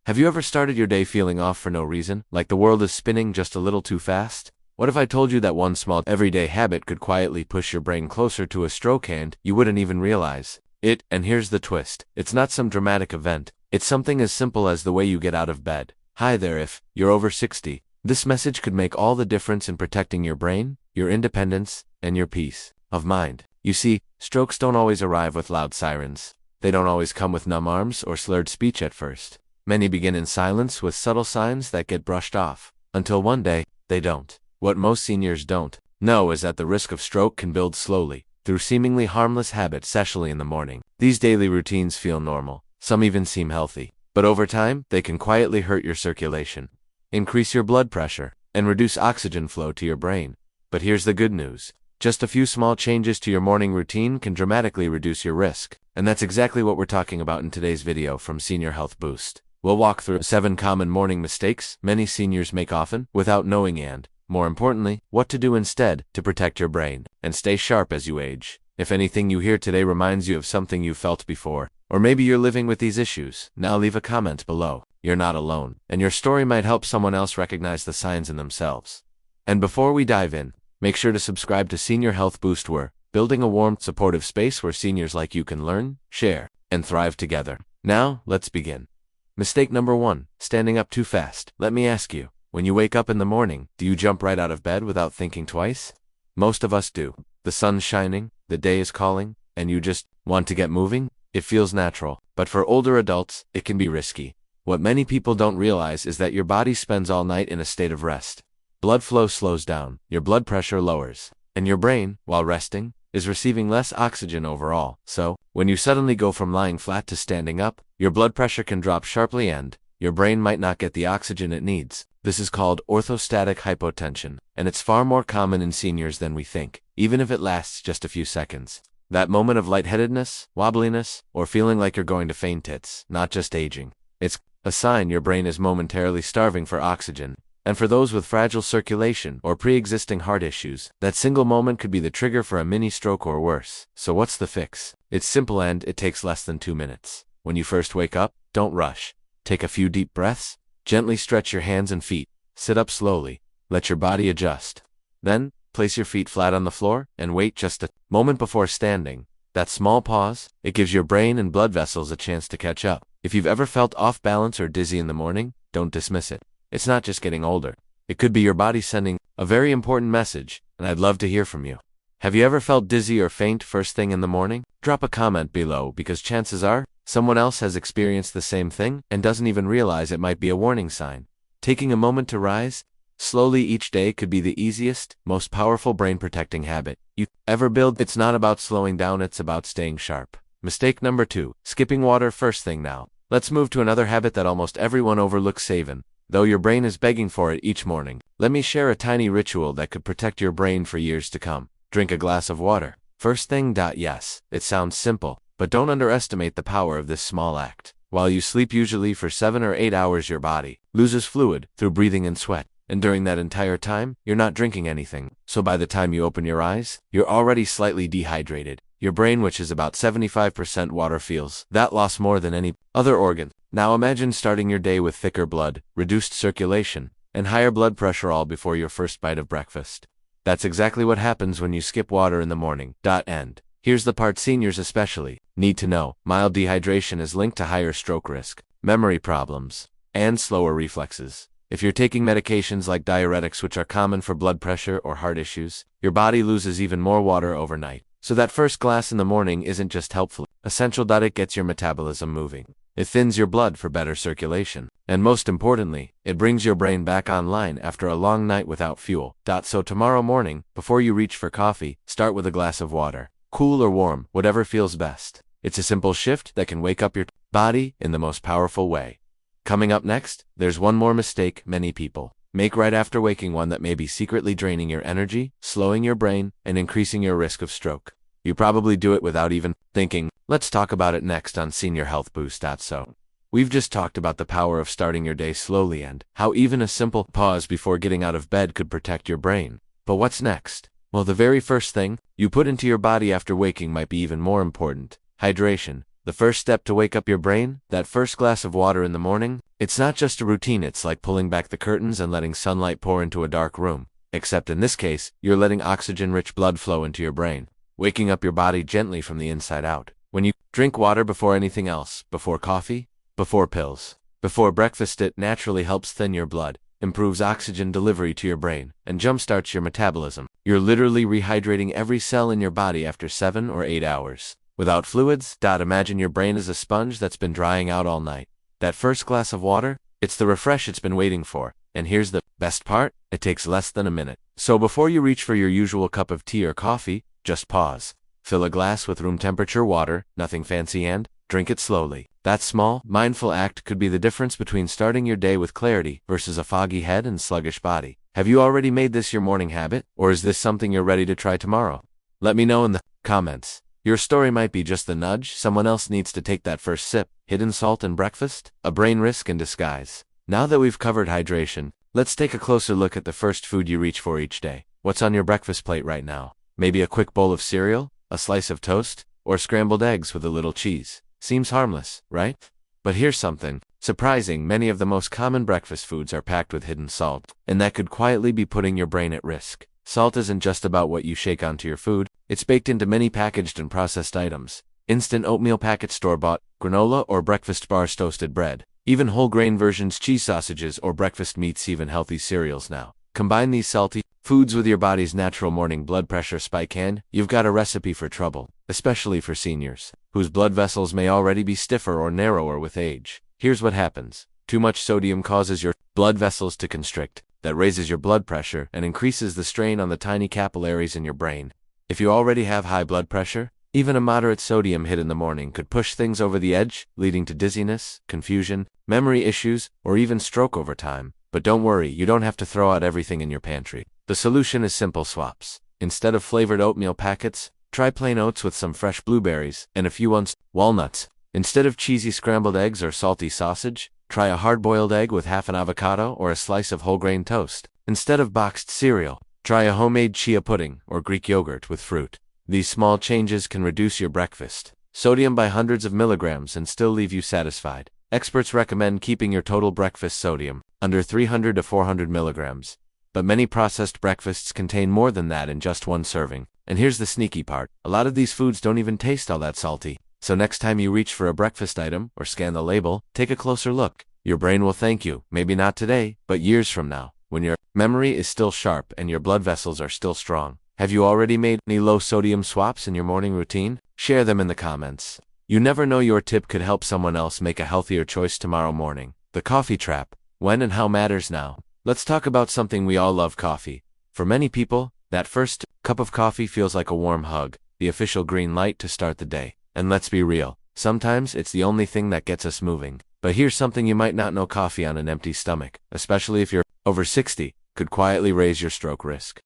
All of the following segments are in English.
Have you ever started your day feeling off for no reason, like the world is spinning just a little too fast? What if I told you that one small everyday habit could quietly push your brain closer to a stroke and you wouldn't even realize it? And here's the twist. It's not some dramatic event. It's something as simple as the way you get out of bed. Hi there, if you're over 60. This message could make all the difference in protecting your brain, your independence, and your peace of mind. You see, strokes don't always arrive with loud sirens. They don't always come with numb arms or slurred speech at first. Many begin in silence with subtle signs that get brushed off, until one day, they don't. What most seniors don't know is that the risk of stroke can build slowly, through seemingly harmless habits, especially in the morning. These daily routines feel normal, some even seem healthy, but over time, they can quietly hurt your circulation, increase your blood pressure, and reduce oxygen flow to your brain. But here's the good news. Just a few small changes to your morning routine can dramatically reduce your risk. And that's exactly what we're talking about in today's video from Senior Health Boost. We'll walk through 7 common morning mistakes many seniors make often without knowing, and, more importantly, what to do instead to protect your brain and stay sharp as you age. If anything you hear today reminds you of something you felt before, or maybe you're living with these issues, now leave a comment below. You're not alone, and your story might help someone else recognize the signs in themselves. And before we dive in, make sure to subscribe to Senior Health Boost. We're building a warm, supportive space where seniors like you can learn, share, and thrive together. Now, let's begin. Mistake number 1, standing up too fast. Let me ask you, when you wake up in the morning, do you jump right out of bed without thinking twice? Most of us do. The sun's shining, the day is calling, and you just want to get moving? It feels natural. But for older adults, it can be risky. What many people don't realize is that your body spends all night in a state of rest. Blood flow slows down, your blood pressure lowers, and your brain, while resting, is receiving less oxygen overall. So, when you suddenly go from lying flat to standing up, your blood pressure can drop sharply and your brain might not get the oxygen it needs. This is called orthostatic hypotension, and it's far more common in seniors than we think, even if it lasts just a few seconds. That moment of lightheadedness, wobbliness, or feeling like you're going to faint, it's not just aging. It's a sign your brain is momentarily starving for oxygen. And for those with fragile circulation or pre-existing heart issues, that single moment could be the trigger for a mini stroke or worse. So what's the fix? It's simple and it takes less than 2 minutes. When you first wake up, don't rush. Take a few deep breaths, gently stretch your hands and feet, sit up slowly, let your body adjust. Then, place your feet flat on the floor and wait just a moment before standing. That small pause, it gives your brain and blood vessels a chance to catch up. If you've ever felt off balance or dizzy in the morning, don't dismiss it. It's not just getting older. It could be your body sending a very important message, and I'd love to hear from you. Have you ever felt dizzy or faint first thing in the morning? Drop a comment below because chances are, someone else has experienced the same thing and doesn't even realize it might be a warning sign. Taking a moment to rise slowly each day could be the easiest, most powerful brain-protecting habit you ever build. It's not about slowing down, it's about staying sharp. Mistake number 2, skipping water first thing. Now, let's move to another habit that almost everyone overlooks, saving. Though your brain is begging for it each morning, let me share a tiny ritual that could protect your brain for years to come. Drink a glass of water first thing. Yes, it sounds simple, but don't underestimate the power of this small act. While you sleep usually for 7 or 8 hours, your body loses fluid through breathing and sweat. And during that entire time, you're not drinking anything. So by the time you open your eyes, you're already slightly dehydrated. Your brain, which is about 75% water, feels that loss more than any other organ. Now imagine starting your day with thicker blood, reduced circulation, and higher blood pressure all before your first bite of breakfast. That's exactly what happens when you skip water in the morning. And here's the part seniors especially need to know. Mild dehydration is linked to higher stroke risk, memory problems, and slower reflexes. If you're taking medications like diuretics, which are common for blood pressure or heart issues, your body loses even more water overnight. So that first glass in the morning isn't just helpful, essential. It gets your metabolism moving. It thins your blood for better circulation. And most importantly, it brings your brain back online after a long night without fuel. So tomorrow morning, before you reach for coffee, start with a glass of water. Cool or warm, whatever feels best. It's a simple shift that can wake up your body in the most powerful way. Coming up next, there's one more mistake many people make right after waking, one that may be secretly draining your energy, slowing your brain, and increasing your risk of stroke. You probably do it without even thinking. Let's talk about it next on Senior Health Boost. So, we've just talked about the power of starting your day slowly and how even a simple pause before getting out of bed could protect your brain. But what's next? Well, the very first thing you put into your body after waking might be even more important. Hydration. The first step to wake up your brain, that first glass of water in the morning, it's not just a routine, it's like pulling back the curtains and letting sunlight pour into a dark room. Except in this case, you're letting oxygen-rich blood flow into your brain, waking up your body gently from the inside out. When you drink water before anything else, before coffee, before pills, before breakfast, it naturally helps thin your blood, improves oxygen delivery to your brain, and jumpstarts your metabolism. You're literally rehydrating every cell in your body after 7 or 8 hours. Without fluids, imagine your brain as a sponge that's been drying out all night. That first glass of water, it's the refresh it's been waiting for. And here's the best part, it takes less than a minute. So before you reach for your usual cup of tea or coffee, just pause. Fill a glass with room temperature water, nothing fancy, and drink it slowly. That small, mindful act could be the difference between starting your day with clarity versus a foggy head and sluggish body. Have you already made this your morning habit, or is this something you're ready to try tomorrow? Let me know in the comments. Your story might be just the nudge someone else needs to take that first sip. Hidden salt in breakfast? A brain risk in disguise. Now that we've covered hydration, let's take a closer look at the first food you reach for each day. What's on your breakfast plate right now? Maybe a quick bowl of cereal, a slice of toast, or scrambled eggs with a little cheese. Seems harmless, right? But here's something surprising. Many of the most common breakfast foods are packed with hidden salt, and that could quietly be putting your brain at risk. Salt isn't just about what you shake onto your food, it's baked into many packaged and processed items. Instant oatmeal packets, store-bought, granola or breakfast bars, toasted bread, even whole grain versions, cheese sausages or breakfast meats, even healthy cereals now. Combine these salty foods with your body's natural morning blood pressure spike and you've got a recipe for trouble, especially for seniors, whose blood vessels may already be stiffer or narrower with age. Here's what happens. Too much sodium causes your blood vessels to constrict. That raises your blood pressure and increases the strain on the tiny capillaries in your brain. If you already have high blood pressure, even a moderate sodium hit in the morning could push things over the edge, leading to dizziness, confusion, memory issues, or even stroke over time. But don't worry, you don't have to throw out everything in your pantry. The solution is simple swaps. Instead of flavored oatmeal packets, try plain oats with some fresh blueberries and a few walnuts. Instead of cheesy scrambled eggs or salty sausage, try a hard-boiled egg with half an avocado or a slice of whole grain toast. Instead of boxed cereal, try a homemade chia pudding or Greek yogurt with fruit. These small changes can reduce your breakfast sodium by hundreds of milligrams and still leave you satisfied. Experts recommend keeping your total breakfast sodium under 300 to 400 milligrams. But many processed breakfasts contain more than that in just one serving. And here's the sneaky part. A lot of these foods don't even taste all that salty. So next time you reach for a breakfast item or scan the label, take a closer look. Your brain will thank you, maybe not today, but years from now, when your memory is still sharp and your blood vessels are still strong. Have you already made any low-sodium swaps in your morning routine? Share them in the comments. You never know, your tip could help someone else make a healthier choice tomorrow morning. The coffee trap. When and how matters now. Let's talk about something we all love: coffee. For many people, that first cup of coffee feels like a warm hug, the official green light to start the day. And let's be real, sometimes it's the only thing that gets us moving. But here's something you might not know: coffee on an empty stomach, especially if you're over 60, could quietly raise your stroke risk.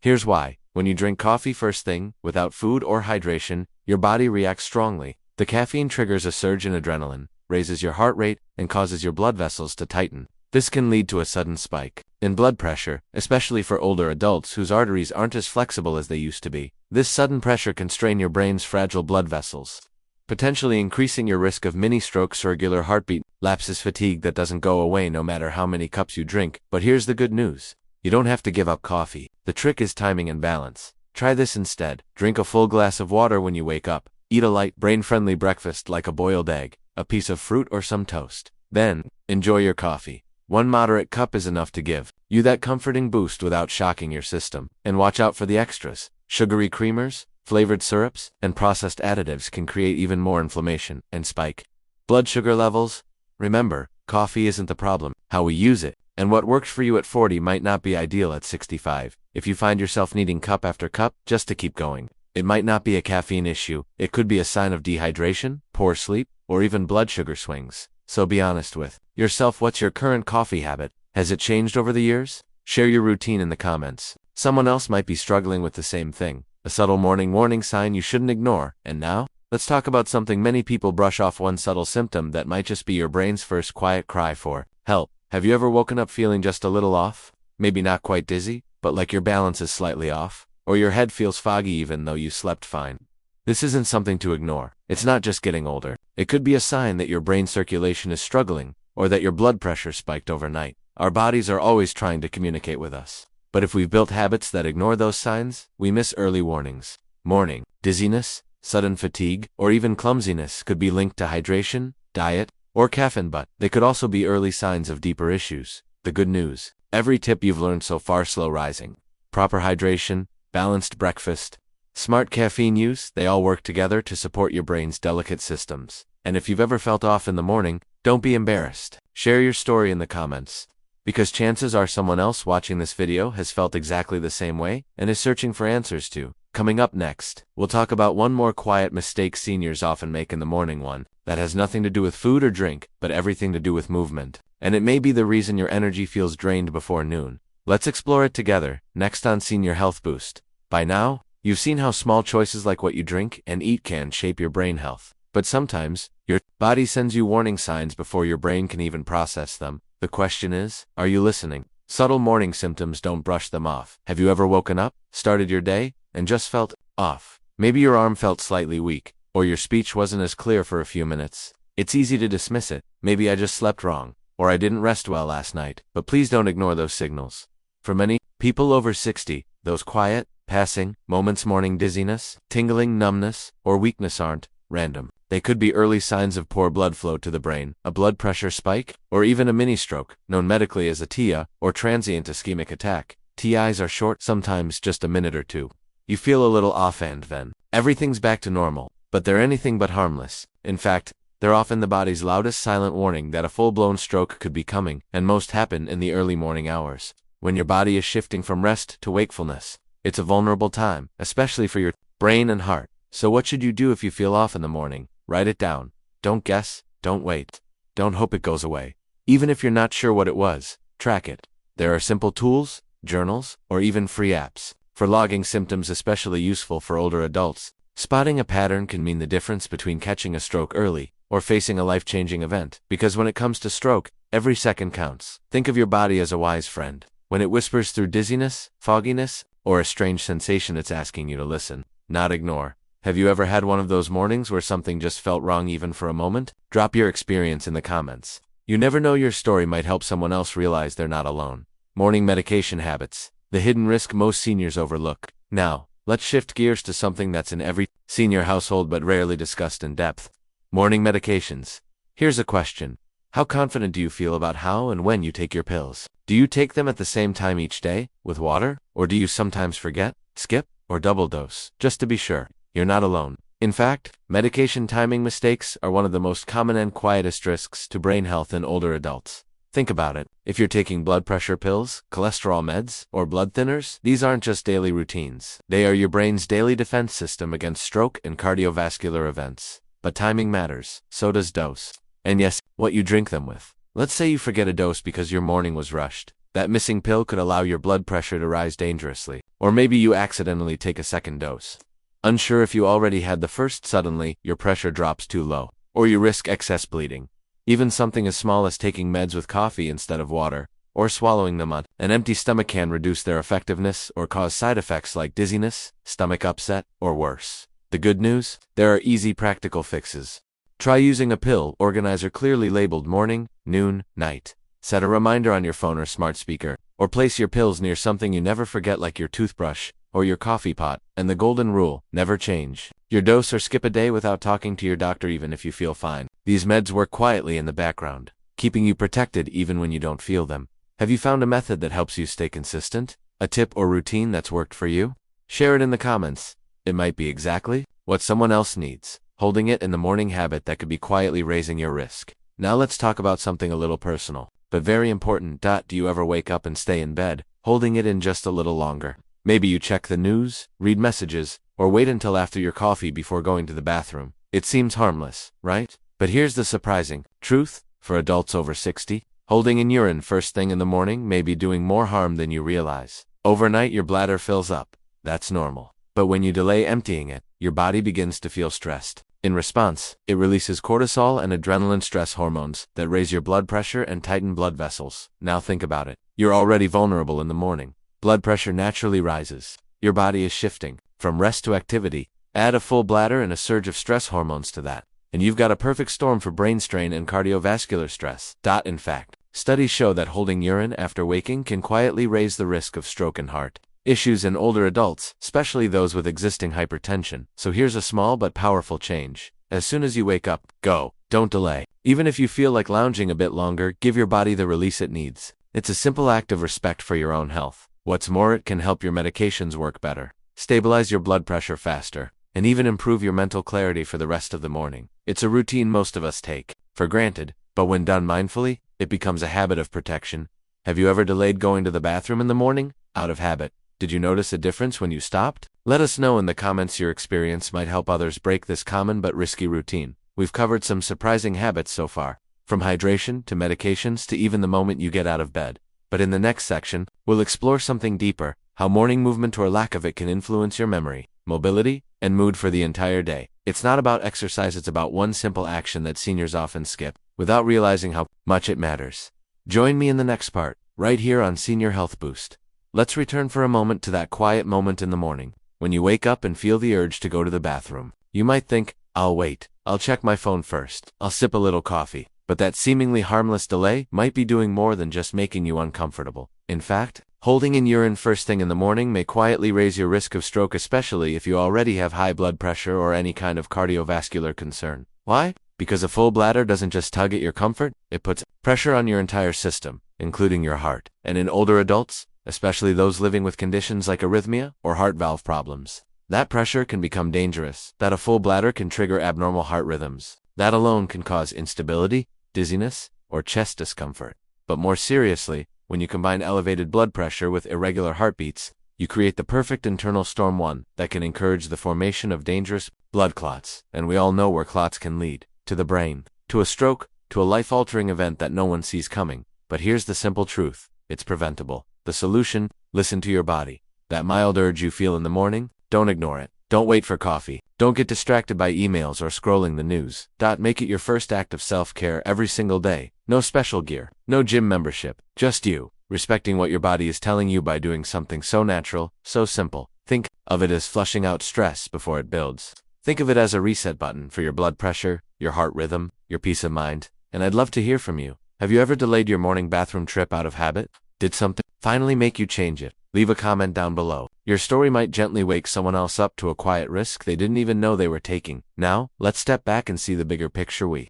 Here's why. When you drink coffee first thing, without food or hydration, your body reacts strongly. The caffeine triggers a surge in adrenaline, raises your heart rate, and causes your blood vessels to tighten. This can lead to a sudden spike in blood pressure, especially for older adults whose arteries aren't as flexible as they used to be. This sudden pressure can strain your brain's fragile blood vessels, potentially increasing your risk of mini-strokes, irregular heartbeat, lapses, fatigue that doesn't go away no matter how many cups you drink. But here's the good news. You don't have to give up coffee. The trick is timing and balance. Try this instead. Drink a full glass of water when you wake up. Eat a light, brain-friendly breakfast like a boiled egg, a piece of fruit, or some toast. Then, enjoy your coffee. One moderate cup is enough to give you that comforting boost without shocking your system. And watch out for the extras. Sugary creamers, flavored syrups, and processed additives can create even more inflammation and spike blood sugar levels. Remember, coffee isn't the problem, how we use it. And what worked for you at 40 might not be ideal at 65. If you find yourself needing cup after cup just to keep going, it might not be a caffeine issue. It could be a sign of dehydration, poor sleep, or even blood sugar swings. So be honest with yourself. What's your current coffee habit? Has it changed over the years? Share your routine in the comments. Someone else might be struggling with the same thing. A subtle morning warning sign you shouldn't ignore. And now, let's talk about something many people brush off: one subtle symptom that might just be your brain's first quiet cry for help. Have you ever woken up feeling just a little off? Maybe not quite dizzy, but like your balance is slightly off? Or your head feels foggy even though you slept fine? This isn't something to ignore. It's not just getting older. It could be a sign that your brain circulation is struggling, or that your blood pressure spiked overnight. Our bodies are always trying to communicate with us. But if we've built habits that ignore those signs, we miss early warnings. Morning dizziness, sudden fatigue, or even clumsiness could be linked to hydration, diet, or caffeine, but they could also be early signs of deeper issues. The good news: every tip you've learned so far: slow rising, proper hydration, balanced breakfast, smart caffeine use, they all work together to support your brain's delicate systems. And if you've ever felt off in the morning, don't be embarrassed. Share your story in the comments, because chances are someone else watching this video has felt exactly the same way and is searching for answers too. Coming up next, we'll talk about one more quiet mistake seniors often make in the morning, one that has nothing to do with food or drink, but everything to do with movement. And it may be the reason your energy feels drained before noon. Let's explore it together, next on Senior Health Boost. By now, you've seen how small choices like what you drink and eat can shape your brain health. But sometimes, your body sends you warning signs before your brain can even process them. The question is, are you listening? Subtle morning symptoms, don't brush them off. Have you ever woken up, started your day, and just felt off? Maybe your arm felt slightly weak, or your speech wasn't as clear for a few minutes. It's easy to dismiss it. Maybe I just slept wrong, or I didn't rest well last night. But please don't ignore those signals. For many people over 60, those quiet, passing moments, morning dizziness, tingling, numbness, or weakness aren't random. They could be early signs of poor blood flow to the brain, a blood pressure spike, or even a mini-stroke, known medically as a TIA, or transient ischemic attack. TIs are short, sometimes just a minute or two. You feel a little off and then everything's back to normal, but they're anything but harmless. In fact, they're often the body's loudest silent warning that a full-blown stroke could be coming, and most happen in the early morning hours, when your body is shifting from rest to wakefulness. It's a vulnerable time, especially for your brain and heart. So what should you do if you feel off in the morning? Write it down. Don't guess, don't wait. Don't hope it goes away. Even if you're not sure what it was, track it. There are simple tools, journals, or even free apps for logging symptoms, especially useful for older adults. Spotting a pattern can mean the difference between catching a stroke early or facing a life-changing event, because when it comes to stroke, every second counts. Think of your body as a wise friend. When it whispers through dizziness, fogginess, or a strange sensation, it's asking you to listen, not ignore. Have you ever had one of those mornings where something just felt wrong even for a moment? Drop your experience in the comments. You never know, your story might help someone else realize they're not alone. Morning medication habits, the hidden risk most seniors overlook. Now, let's shift gears to something that's in every senior household but rarely discussed in depth. Morning medications. Here's a question. How confident do you feel about how and when you take your pills? Do you take them at the same time each day, with water? Or do you sometimes forget, skip, or double dose, just to be sure? You're not alone. In fact, medication timing mistakes are one of the most common and quietest risks to brain health in older adults. Think about it. If you're taking blood pressure pills, cholesterol meds, or blood thinners, these aren't just daily routines. They are your brain's daily defense system against stroke and cardiovascular events. But timing matters, so does dose. And yes, what you drink them with. Let's say you forget a dose because your morning was rushed. That missing pill could allow your blood pressure to rise dangerously. Or maybe you accidentally take a second dose. Unsure if you already had the first, suddenly, your pressure drops too low, or you risk excess bleeding. Even something as small as taking meds with coffee instead of water, or swallowing them on an empty stomach, can reduce their effectiveness or cause side effects like dizziness, stomach upset, or worse. The good news? There are easy, practical fixes. Try using a pill organizer clearly labeled morning, noon, night. Set a reminder on your phone or smart speaker, or place your pills near something you never forget, like your toothbrush or your coffee pot. And the golden rule: never change your dose or skip a day without talking to your doctor, even if you feel fine. These meds work quietly in the background, keeping you protected even when you don't feel them. Have you found a method that helps you stay consistent? A tip or routine that's worked for you? Share it in the comments. It might be exactly what someone else needs. Holding it in the morning habit that could be quietly raising your risk. Now let's talk about something a little personal, but very important. Do you ever wake up and stay in bed, holding it in just a little longer? Maybe you check the news, read messages, or wait until after your coffee before going to the bathroom. It seems harmless, right? But here's the surprising truth. For adults over 60, holding in urine first thing in the morning may be doing more harm than you realize. Overnight, your bladder fills up. That's normal. But when you delay emptying it, your body begins to feel stressed. In response, it releases cortisol and adrenaline, stress hormones that raise your blood pressure and tighten blood vessels. Now think about it. You're already vulnerable in the morning. Blood pressure naturally rises. Your body is shifting from rest to activity. Add a full bladder and a surge of stress hormones to that. and you've got a perfect storm for brain strain and cardiovascular stress. In fact, studies show that holding urine after waking can quietly raise the risk of stroke and heart issues in older adults, especially those with existing hypertension. So here's a small but powerful change. As soon as you wake up, go. Don't delay. Even if you feel like lounging a bit longer, give your body the release it needs. It's a simple act of respect for your own health. What's more, it can help your medications work better, stabilize your blood pressure faster, and even improve your mental clarity for the rest of the morning. It's a routine most of us take for granted, but when done mindfully, it becomes a habit of protection. Have you ever delayed going to the bathroom in the morning? Out of habit. Did you notice a difference when you stopped? Let us know in the comments. Your experience might help others break this common but risky routine. We've covered some surprising habits so far, from hydration to medications to even the moment you get out of bed. But in the next section, we'll explore something deeper: how morning movement or lack of it can influence your memory, mobility, and mood for the entire day. It's not about exercise, it's about one simple action that seniors often skip, without realizing how much it matters. Join me in the next part, right here on Senior Health Boost. Let's return for a moment to that quiet moment in the morning, when you wake up and feel the urge to go to the bathroom. You might think, I'll wait. I'll check my phone first. I'll sip a little coffee. But that seemingly harmless delay might be doing more than just making you uncomfortable. In fact, holding in urine first thing in the morning may quietly raise your risk of stroke, especially if you already have high blood pressure or any kind of cardiovascular concern. Why? Because a full bladder doesn't just tug at your comfort, it puts pressure on your entire system, including your heart. And in older adults, especially those living with conditions like arrhythmia or heart valve problems, that pressure can become dangerous. That a full bladder can trigger abnormal heart rhythms. That alone can cause instability, dizziness, or chest discomfort. But more seriously, when you combine elevated blood pressure with irregular heartbeats, you create the perfect internal storm, one that can encourage the formation of dangerous blood clots. And we all know where clots can lead: to the brain, to a stroke, to a life-altering event that no one sees coming. But here's the simple truth: it's preventable. The solution: listen to your body. That mild urge you feel in the morning, don't ignore it. Don't wait for coffee. Don't get distracted by emails or scrolling the news. Make it your first act of self-care every single day. No special gear, no gym membership, just you, respecting what your body is telling you by doing something so natural, so simple. Think of it as flushing out stress before it builds. Think of it as a reset button for your blood pressure, your heart rhythm, your peace of mind. And I'd love to hear from you. Have you ever delayed your morning bathroom trip out of habit? Did something finally make you change it? Leave a comment down below. Your story might gently wake someone else up to a quiet risk they didn't even know they were taking. Now, let's step back and see the bigger picture. We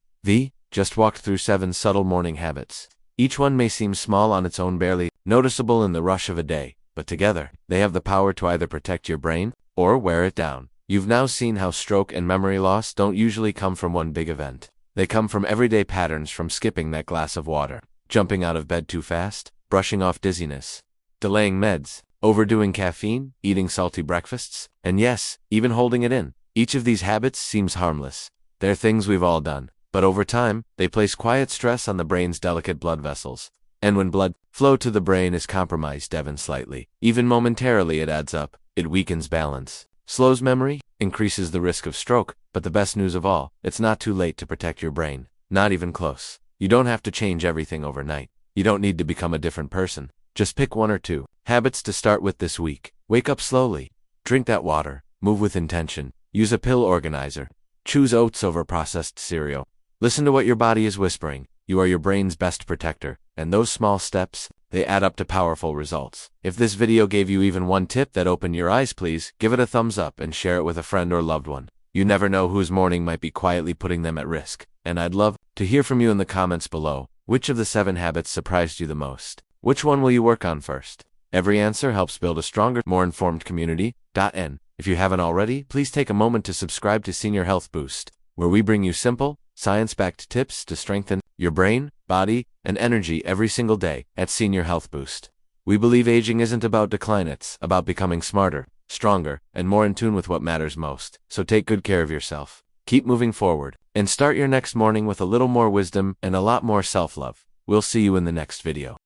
just walked through 7 subtle morning habits. Each one may seem small on its own, barely noticeable in the rush of a day, but together, they have the power to either protect your brain or wear it down. You've now seen how stroke and memory loss don't usually come from one big event. They come from everyday patterns, from skipping that glass of water, jumping out of bed too fast, brushing off dizziness, delaying meds, overdoing caffeine, eating salty breakfasts, and yes, even holding it in. Each of these habits seems harmless. They're things we've all done. But over time, they place quiet stress on the brain's delicate blood vessels. And when blood flow to the brain is compromised even slightly, even momentarily, it adds up. It weakens balance, slows memory, increases the risk of stroke. But the best news of all, it's not too late to protect your brain. Not even close. You don't have to change everything overnight. You don't need to become a different person. Just pick 1 or 2 habits to start with this week. Wake up slowly. Drink that water. Move with intention. Use a pill organizer. Choose oats over processed cereal. Listen to what your body is whispering. You are your brain's best protector. And those small steps, they add up to powerful results. If this video gave you even one tip that opened your eyes, please give it a thumbs up and share it with a friend or loved one. You never know whose morning might be quietly putting them at risk. And I'd love to hear from you in the comments below. Which of the 7 habits surprised you the most? Which one will you work on first? Every answer helps build a stronger, more informed community. If you haven't already, please take a moment to subscribe to Senior Health Boost, where we bring you simple, science-backed tips to strengthen your brain, body, and energy every single day. At Senior Health Boost, we believe aging isn't about decline, it's about becoming smarter, stronger, and more in tune with what matters most. So take good care of yourself, keep moving forward, and start your next morning with a little more wisdom and a lot more self-love. We'll see you in the next video.